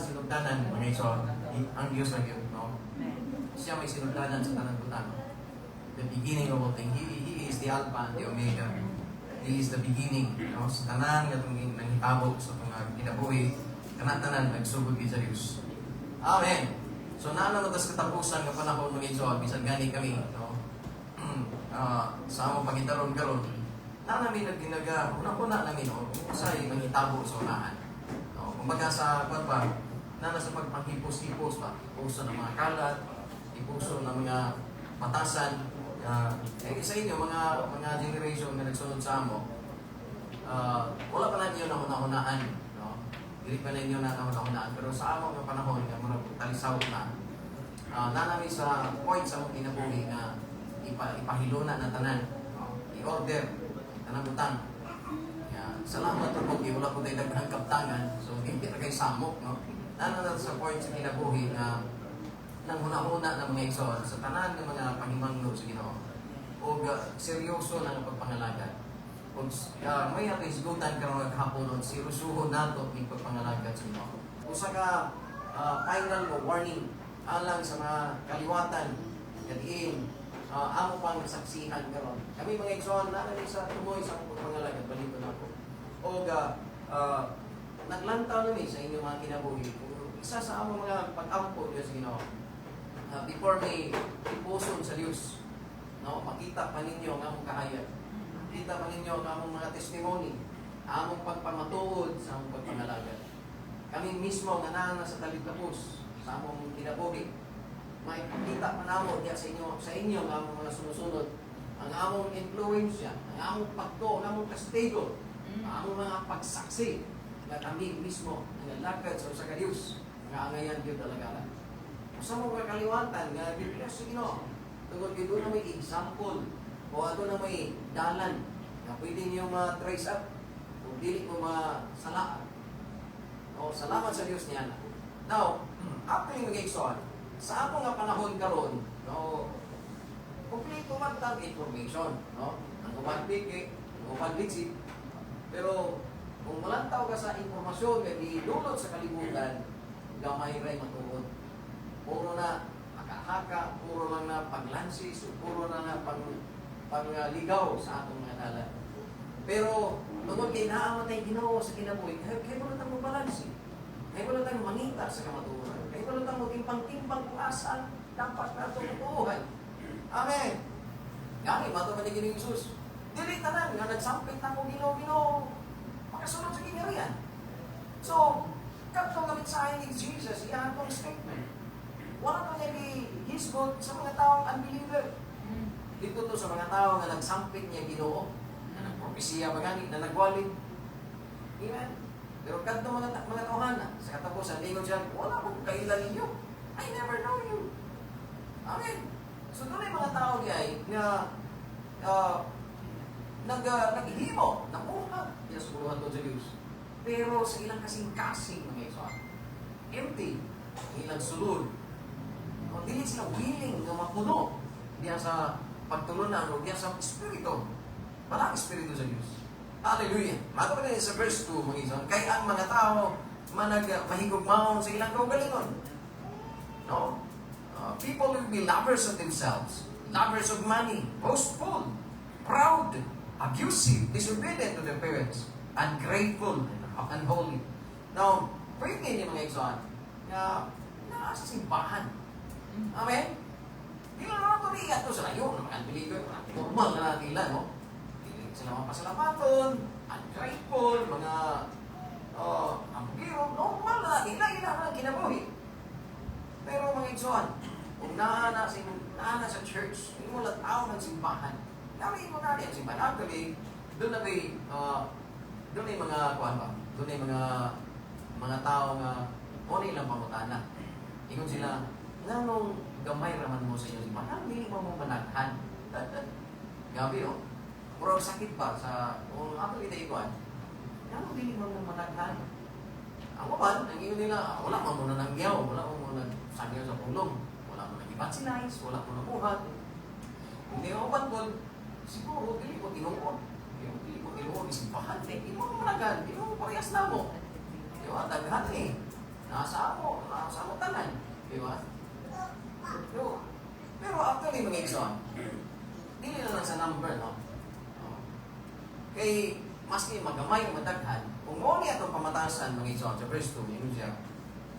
sinugdanan, mga iso, ang Diyos na Diyos, no? Siya may sinugdanan sa tanang butang. The beginning of all things. He is the Alpha and the Omega. He is the beginning, no? Sa tanan, itong nanghitabo sa mga kinabuhi, tanan nagsugod sa Diyos. Amen. So, naananutas katapusan ng panahon ng iso, bisan gani kami, no? Sa among pagitaron karon, na namin nagginaga, una-una namin, no? Usay, manghitabo sa unahan. No? Kumbaga sa, ba, na nasa pagpanghipos-hipos pa, puso ng mga kalat, ipuso ng mga patasan, sa inyo, mga generation na nagsunod sa amo, wala pa na niyo na hunahunaan, no? Dili pa na niyo na hunahunaan, pero sa amo ng panahon, na mga talisaw na, nanami sa point sa mong kinabuhi na ipahilo na tanan, no? I-order, tanang butang. Salamat po po, wala po tayo daghang kaptangan, so hindi na kayo samok, no? Nanami sa point sa kinabuhi na nang huna-huna ng mga igsoon sa tanan ng mga pahimangno sa Ginoo o seryoso na ng pagpangalaga. Kung may atisgutan ka ng maghapon, sirusuho nato ng pagpangalaga sa Ginoo. Kung sa final warning alang sa mga kaliwatan kadiin amo pang saksihan karon. Kami mga igsoon na sa tumoy sa pagpangalaga balito nako. O naglantaw nami sa inyong mga kinabuhi. Isa sa among mga pag-ampo sa Ginoo. Before may ipuson sa Diyos, no? Makita pa ninyo ang among kahayag. Makita pa ninyo ang among mga testimony, among pagpamatuod sa among pagpangalaga. Kami mismo nga nana sa talikapos sa among kinabuhi. May pakita pa namo diya sa inyo ang among mga sumusunod, ang among influensya, ang among pagto, ang among kastigo, ang among mga pagsaksi na kami mismo ang lakad sa Diyos, nga angayan Diyos talaga. Sa mga kaliwatan nga Biblia sa Ginoo, tungod dito na may example o ato na may dalan na pwede niyo ma-trace up kung dili mo masalaan. O salamat sa Diyos niya. Now, after yung mag-exon, sa ako nga panahon karon, no, kompleto man tang information, no? Ang umadbig, ang umadbig pero kung malantaw ka sa informasyon nga gidulot sa kalibutan, gamay ray matuod. Puro na haka-haka, puro lang na paglansis, puro na pagligaw sa atong mga dalan. Pero, tungkol kay naamatay Ginoo sa kinabuhi, kaya wala tayong mabalansi. Kaya wala tayong mangita sa kamaturan. Kaya wala tayong timpang-timpang kung asaan dapat na itong buhay. Amen. Gani, matuman ni Ginoong Isus. Dili tanan nga nagsampit na kong Ginoo, makasunod sa kinariyan. So, katong gamit sa akin ni Jesus, iyan itong statement. Wala pa niya hisgot sa mga taong unbeliever. Dito to sa mga tao na nagsampit niya Ginoo, na nagpropesiya magani, na nagwalid. Amen. Pero kadto mga tauhan sa katapusan, ingon siya, wala akong kailan ninyo. I never know you. Amen. So doon ay mga tao niya naghihimo, namuha. Yes, puluhan to sa Diyos. Pero sa ilang kasing-kasing mga iso, empty, ilang sulod. O dili sila willing na mapuno diya sa pagtulunan o diya sa Espiritu. Walang Espiritu sa Diyos. Hallelujah. Mato pa sa verse 2, mga iso, kaya ang mga tao mahigugmaon sa ilang kaugalingon. No? People will be lovers of themselves, lovers of money, boastful, proud, abusive, disobedient to their parents, ungrateful, and unholy. Now, pwede niyo mga igsoon na nasa simbahan. Amen? Di lang naman ito niya ito sa layo, mga unbeliever, normal na natin nila, no? Hindi sila mga pasalamaton, ungrateful, mga ambiro, normal na natin nila, yun ang kinabuhi. Pero mga igsoon, kung naana sa church, hindi mo lang tao ng simbahan, gawin mo natin ang simbahan. Actually, doon na may mga, kuhan ba? Doon ay mga tao nga o nilang pangutana. Ingon sila, nganong gamay raman mo sa iyo simbahan? Ang hindi mo managhan. Gabi o. Pero sakit ba sa, kung ato kita ikuan, nganong hindi mo managhan? Ang kapan, ang ingon nila, wala mo muna nangyaw, wala mo muna sangyaw sa pulong, wala mo nag-evangelize, wala mo namuhat. Kung di ako pantol, siguro, dili ko tinuod. Dili ko tinuod, isimbahan, hindi mo managhan, hindi mo parehas na mo. Di ba, daghan eh. Nasa amo tanan. Di ba? Pero actually, mga igsoon, dili na lang sa number, no? Kay, maski magamay o madaghan, kung mo niya itong pamatasan, mga igsoon, sa verse 2, yun siya,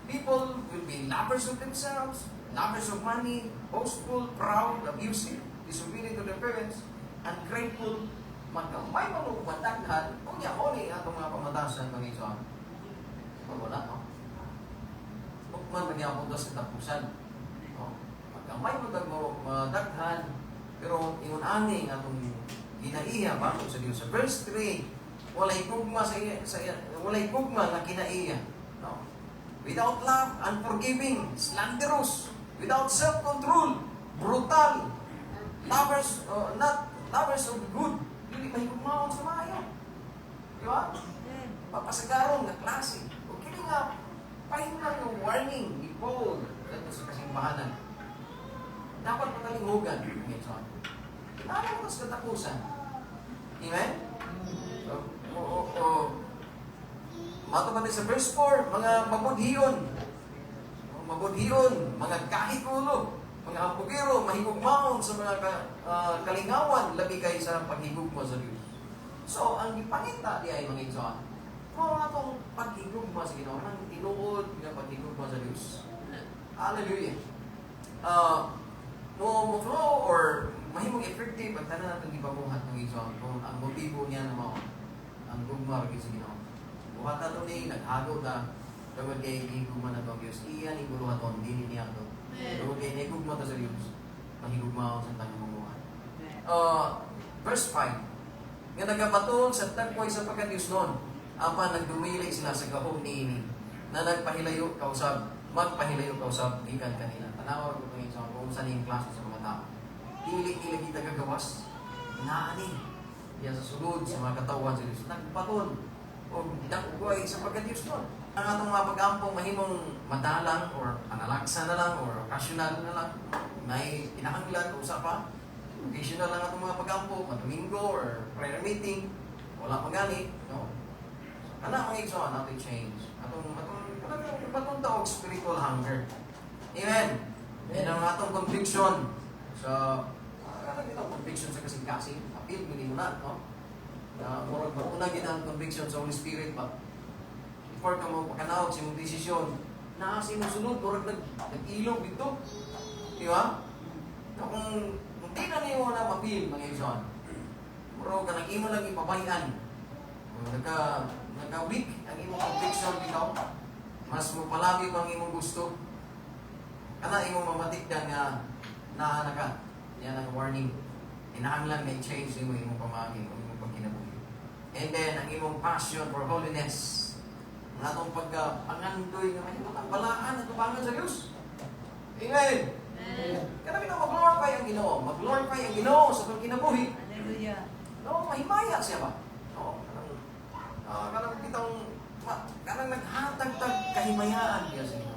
people will be lovers of themselves, lovers of money, boastful, proud, abusive, disobedient to their parents, ungrateful, magamay man o madaghan, kung niya mo niya itong mga pamatasan, mga igsoon, wala, no? Huwag man nagyapon sa tapusan. Magkamay mo madaghan, pero ingon ani nga itong kinaiya ba sa Dios. Sa verse 3, walay gugma walay gugma na kinaiya. No? Without love, unforgiving, slanderous, without self-control, brutal, not lovers of good, hindi mahigugmaon sa maayo. Di ba? Papasagaron na klase. O kini nga, pahingan ng warning, behold, ito sa kasimbahanan. Dapat matalingugan. Ano mo sa katapusan? Amen? Matapos sa verse 4, mga mabudhiyon, mga kahikulo, mga hampugiro, mahigugmaon sa mga kalingawan, labi kayo sa paghigugma sa Diyos. So, ang ipangita di ay mga igsoon, mga itong paghigugma sa Ginoo, ang tinuod ng paghigugma sa Diyos. Hallelujah. Mo flow or mahimong effective ang tanan natin ipabuhat ng igsoon kung ang motibo niya na mo ang gugma rin sa Ginoo. Buhat na ito ni naghago na tawag kay higugma na itong Diyos. Iyan ibuluhat ito, hindi niya ito. Tawag kay higugma ito sa Diyos. Mahigugma ako sa tanong mabuhat. Verse 5. Nga nagabaton sa tagpoy sa pagka-Diyos noon, apa nagdumili sila sa gahong niini na nagpahilayo kausab, magpahilayo kausab, ikan kanila. Tanawa ko ngayon sa kung saan yung klase sa mga tao. Dili-dili kita gagawas, inaani. Yan sa sulod, sa mga katawan sa Diyos. Nagbaton, o dakugoy sa pagka-Diyos noon. Ang atong mga pag-ampong mahimong madalang, or analaksa na lang, or occasional na lang, may pinahanglan, o sa pa, occasional lang atong mga pag-ampo, Domingo, or prayer meeting, wala pang gani, no? Kana ang igsoon natin change. Atong taog spiritual hunger. Amen. Yan ang atong conviction sa conviction sa kasing-kasing. Appeal, hindi mo na, no? Murag mauna gid ang conviction sa Holy Spirit ba? Before ka mo pakanawag sa imong desisyon, naasi mo sunod, murag nag-ilog dito. Di ba? Kung di na niyo na mapil, mga igsoon, murag ka nag-imo lang ipabayan. Nagka-weak ang imong conviction bitaw, mas mapalagi pang imong gusto. Kana imong mamatikdan nga naana ka. Yan ang warning. Inahanglan may change imong pamagi, imong pagkinabuhi. And then, ang imong passion for holiness. Ang atong pagka-pangandoy nga mahimong ang balaan at tubangan sa Diyos. Amen! Kana bitaw mag-glorify ang Ginoo. Mag-glorify ang Ginoo sa pagkinabuhi. Hallelujah. No, mahimaya siya ba? No, kanang bitang naghatag-tag kahimayaan diya sa inyo.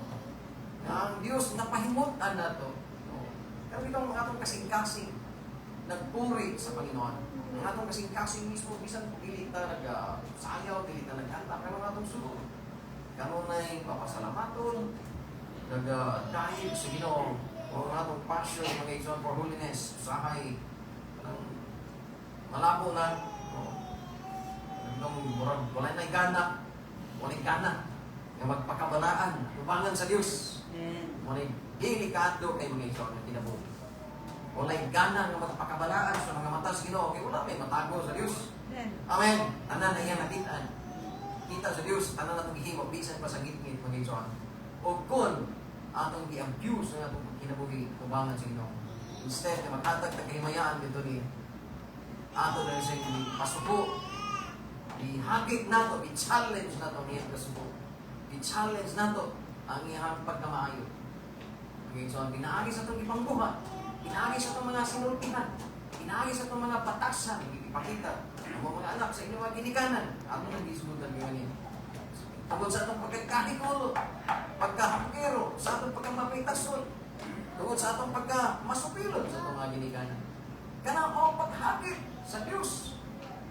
Na ang Diyos napahimutan na ito. No? Kanang bitang atong kasing-kasing nagpuri sa Panginoon. Ang atong kasing-kasing mismo, bisan dili ta nag-sayaw, dili ta naghanda, kanang atong sulod. Kanang na'y papasalamaton, nag-dahil sa Ginoo, o ang atong passion, mga igsoon for holiness, usahay, malabo na, nung wala na gana, nga magpakabalaan, tubangan sa Diyos. Wala dili kaadto kay mga igsoon na kinabuhi. Wala gana nga magpakabalaan sa mga mata sa Ginoo, kay wala may matago sa Diyos. Amen. Tanan na iyang nakitaan. Kita sa Diyos, tanan na itong ihimo, bisan pa sa gitgit, mga igsoon. O kung atong i-abuse ng atong kinabuhi, tubangan sa Ginoo. Instead, na maghatag na kahimayaan dito ni ato na sa pasuko, ihagit na ito, i-challenge na ito ang iyang pasuko. I-challenge na ito ang iyang pagkamaayo. Okay, so, pinaagi sa itong ibang buhat, pinaagi sa itong mga sinultihan, pinaagi sa itong mga batasan, ipakita ang mga anak sa inyong ginikanan. Ato na disudan yun yan. Tungkol sa itong pagkakahikulo, pagkahangkero, sa itong pagkamapitason, tungkol sa itong pagkamasupilon sa itong mga ginikanan. Kana mo paghagit sa Diyos.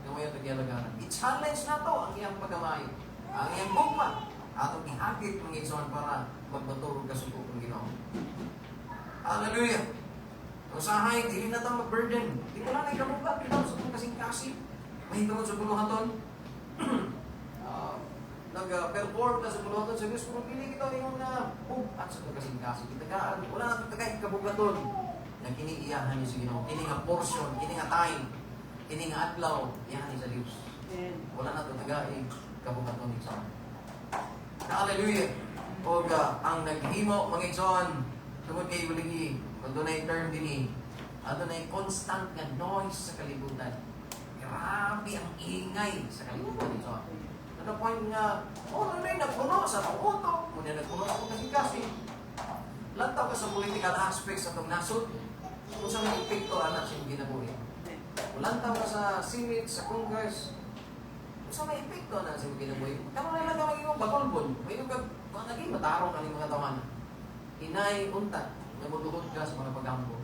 Ngayon ito giyalagaran. I-challenge na to ang iyang pagkamayo, ang iyang bugma, atong ihagit mga igsoon para magbaturog ka sa bukong Ginoo. Hallelujah! Usahay, dili na ito mag-burden. Di ko lang nagkabugat, ito sa itong kasing-kasing. Mahintungod sa buluhaton. Nag-perform na sa buluhaton sa Diyos, kung pili ito yung at sa itong kasing-kasing. Itagaan, wala na ito tagay kabugaton. Na kiniiyahan niyo sa Ginoo. Kini nga portion, kini nga time, kini nga adlaw, iyahan niyo sa Diyos. Wala na ito tagay kabugaton ito. Hallelujah! O ang naghimo, mga igsoon, tungod kay Uligi, kung doon ay term din doon ay constant nga noise sa kalibutan. Grabe ang ingay sa kalibutan ito. Ano point nga, ano na nagpuno sa panguto, kung na nagpuno ako kasi lantaw ka sa political aspects sa itong nasod, kung saan may epekto anak siyang ginabuhi. Kung lantaw ka sa Senate, sa Congress, kung saan may epekto anak siyang ginabuhi. Kano na lang ang iyong bagolbon, may iyong naging matarong ang mga tawanan. Inay, unta, namuduhod ka sa mga paghambo.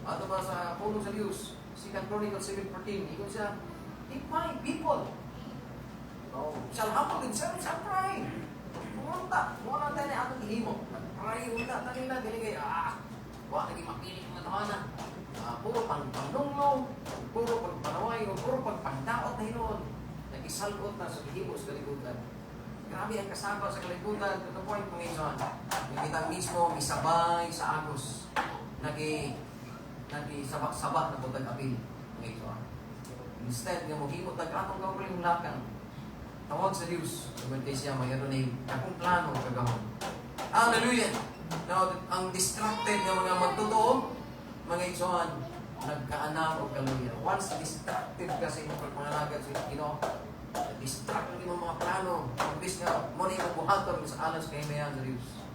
Ato ba sa puno sa Diyos, 2 Chronicles 7:14, ikon siya, if my people shall humble themselves and pray. Pumunta, muna tayo na atong ihimo. Pray, unta, tayo na, diligay, wala naging mapiling mga tawanan. Puro pangpanglong, puro pagpanaway, puro pagpandaot na hinoon. Nag-isalot na sa ihimo sa kalibutan. Grabe ang kasama sa kalibutan. Ito po yung panginoon. Yung kita mismo, misabay sa agos. Nag-sabak-sabak na po tag-apil. Panginoon. Instead, nga maghimot nag-atong gawin yung lakang. Tawag sa Diyos. Sabi siya, mayroon na yung akong plano kagahon. Hallelujah! Now, ang distracted ng mga magtotoo, mga igsoon, nagkaanaw o kaluya. Once distracted kasi yung pagpangalagat sa Ginoo, distract yung mga plano. Pagkis nga, muna yung buhatag sa alas kay mayan sa Diyos.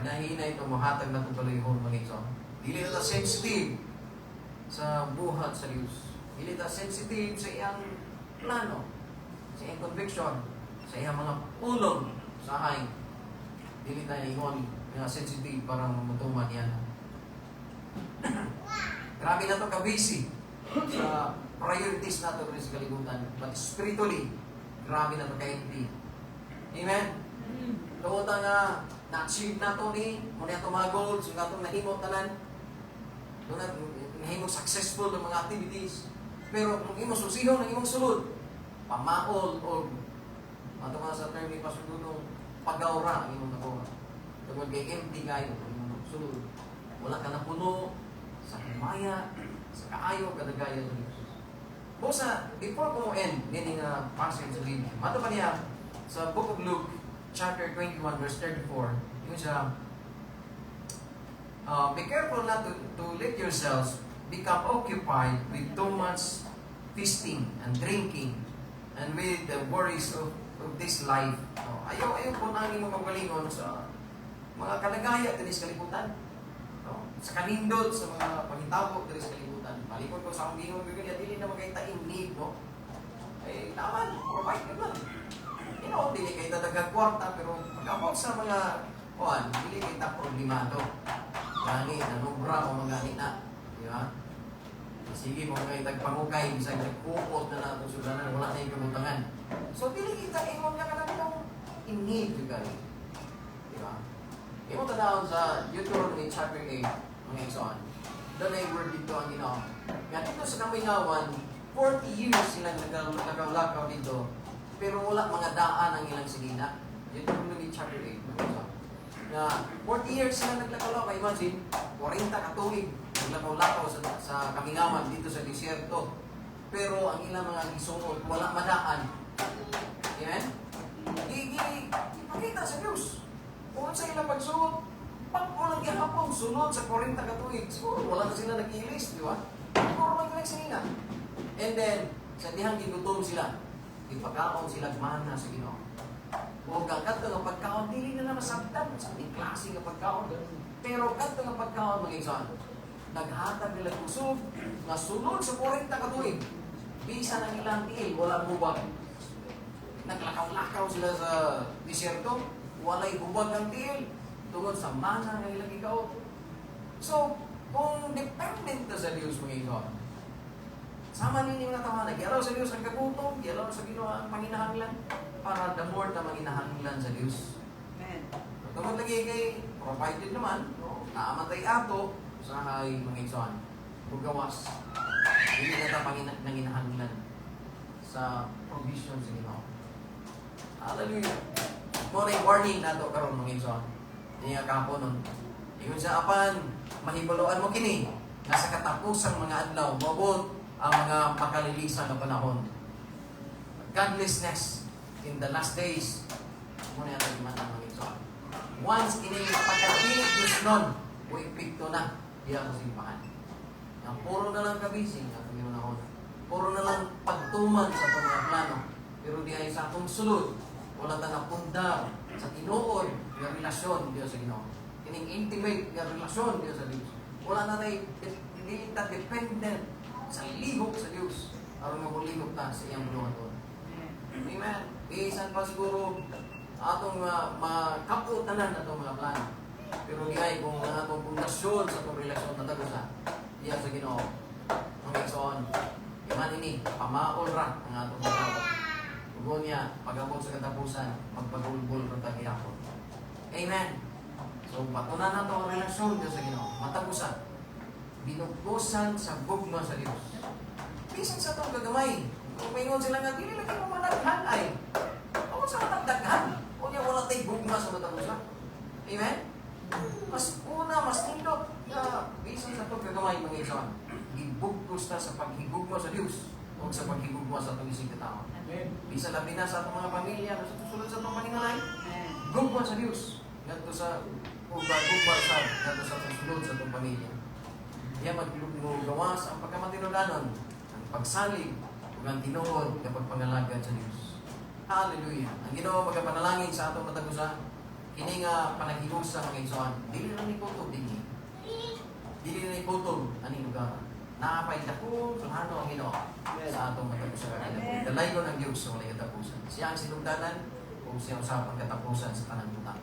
Nahina itong mahatag na itong kaluyon, mga igsoon. Dili na sensitive sa buhat sa Diyos. Dili na sensitive sa iyang plano, sa iyang conviction, sa iyang mga ulong sa hay. Dili tayo ingon na sensitive para mamutuman yan. Grabe na ito ka-busy sa priorities na ito rin sa kalibutan. But spiritually, grabe na ito ka-empty. Amen? Tungkol nga, na-achieve na ito ni, muna ito mga goals, yung itong nahimot tanan. Doon na, nahimot successful ng mga activities. Pero kung imong susihon ng imong sulod, pamaol o ato nga sa term ni Pastor Dunong, pag-aura ang imong nakuha. Tungkol kay empty kayo ang imong sulod. Wala ka na puno sa kumaya, sa kaayo, kadagaya ng Diyos. Busa, before ko end, nini nga passage sa Biblia, mato pa niya sa Book of Luke, chapter 21, verse 34, yun siya, be careful not to let yourselves become occupied with too much feasting and drinking and with the worries of this life. Ayaw po nangin mo magalingon sa mga kalagaya din sa kalibutan. Sa kanindot, sa mga pangitawag din sa kalibutan. Malikot ko sa akong gingon, dili na magkaitaing need, no? Eh, naman, provide ka lang. Dili kayo tatagag kwarta, pero pag-abot sa mga dili kayo ta problemado. Gani, nanubra o mga gani na. Di ba? Sige, mga kayo tagpangukay, bisag nagkukot na natin sudanan, wala na yung kabutangan. So, dili kita ingon nga ka lang itong in need juga. Di ba? Imo tanawon sa Deuteronomy chapter 8, mga igsoon. Doon ay word dito ang Ginoo. Nga dito sa Kamingawan, 40 years silang nagawlakaw dito, pero wala mga daan ang ilang sigina. Deuteronomy chapter 8, mga igsoon. Na 40 years silang naglakaw, imagine, 40 katuig naglakaw-lakaw sa Kamingawan dito sa disyerto. Pero ang ilang mga gisunod, wala madaan. Yan? Ipakita sa Diyos. Kung sa ilang pagsunod, pag walang gihapon, sunod sa 40 katuig, siguro wala na sila nag-ilis, di ba? Siguro lang sila. And then, sa dihang gigutom sila, ipagkaon sila mana sa Ginoo. Huwag ang kanto ng pagkaon, dili na na masabtan sa aming klase ng pagkaon. Pero kanto ng pagkaon, mga igsoon, naghatag nila kusog, na sunod sa 40 katuig, bisa ng ilang tiil, walang hubag. Naglakaw-lakaw sila sa disyerto, walay hubag ng tiil, tungod sa mana ng ilang ikaw. So, kung dependent na sa Diyos, mga igsoon, Sama ninyo nga tawanan. Gialaw sa Diyos ang kagutom, gialaw sa Ginoo ang panginahanglan para the more na manginahanglan sa Diyos. Amen. Tungkol lagi kay provided naman, no? Naamatay ato sa hay mga igsoon. Bugawas. Hindi na ta panginahanglan sa provision sa Ginoo. Hallelujah. Mo na warning nato karon mga igsoon. Niya kapo nun. Ingon sa apan, mahibaloan mo kini. Nasa katapusang mga adlaw, mabot ang mga makalilisan na panahon. Godlessness in the last days. Muna natin man ang mga igsoon. Once kini pagkapilit Diyos nun, epekto na. Diya ko simbahan. Ang puro na lang kabising at hindi mo na ako. Puro na lang pagtuman sa itong mga plano. Pero di ay sa atong sulod. Wala ta napundar sa tinuod yung relasyon Diyos sa Ginoo. Kining intimate yung relasyon Diyos sa Diyos. Wala na tayo, hindi ta dependent sa lihok sa Diyos. Aron nga lihok ta sa iyang bunuhaton. Amen. Iisan pa siguro atong makaputanan na itong mga plano. Pero di ay kung ang atong pundasyon sa itong relasyon na tagusa. Diyan sa Ginoo. Ang igsoon. Iman ini, pamaol ra ang atong pagkabot. Huwag niya, pag-abot sa katapusan, magpagulbul ng tagiyakot. Amen. So, patunan na ito ang relasyon Diyos sa Ginoo. Matapusan. Binubusan sa gugma sa Diyos. Bisan sa itong gagamay. Kung maingon sila nga, hindi lagi mo managhan ay. Ako sa matagdaghan. O niya wala tayong gugma sa matapusan. Amen? Mas una, mas tindot. Bisan sa itong gagamay, mga igsoon. Gibugtos na sa paghigugma sa Diyos. O sa paghigugma sa itong isang katao. Bisan labi na sa itong mga pamilya, sa susunod sa itong paningalay. Gugma sa Diyos. Ganto sa gugma sa ganto sa susunod sa itong pamilya. Kaya maggawas ang pagkamatinudanon, ang pagsalig, ug ang tinuod kapag pangalagad sa Diyos. Hallelujah. Ang Ginoo magapanalangin sa atong matagusa, kini nga panaghiusa mga igsoon. Dili na ni putol dinhi. Dili na ni putol ani lugar. Naapay dako sa ano ang Ginoo sa atong matagusa kanila. Dalaygon ang Dios sa walay katapusan. Siya ang sinugdanan ug siya usab ang katapusan sa kanang butang.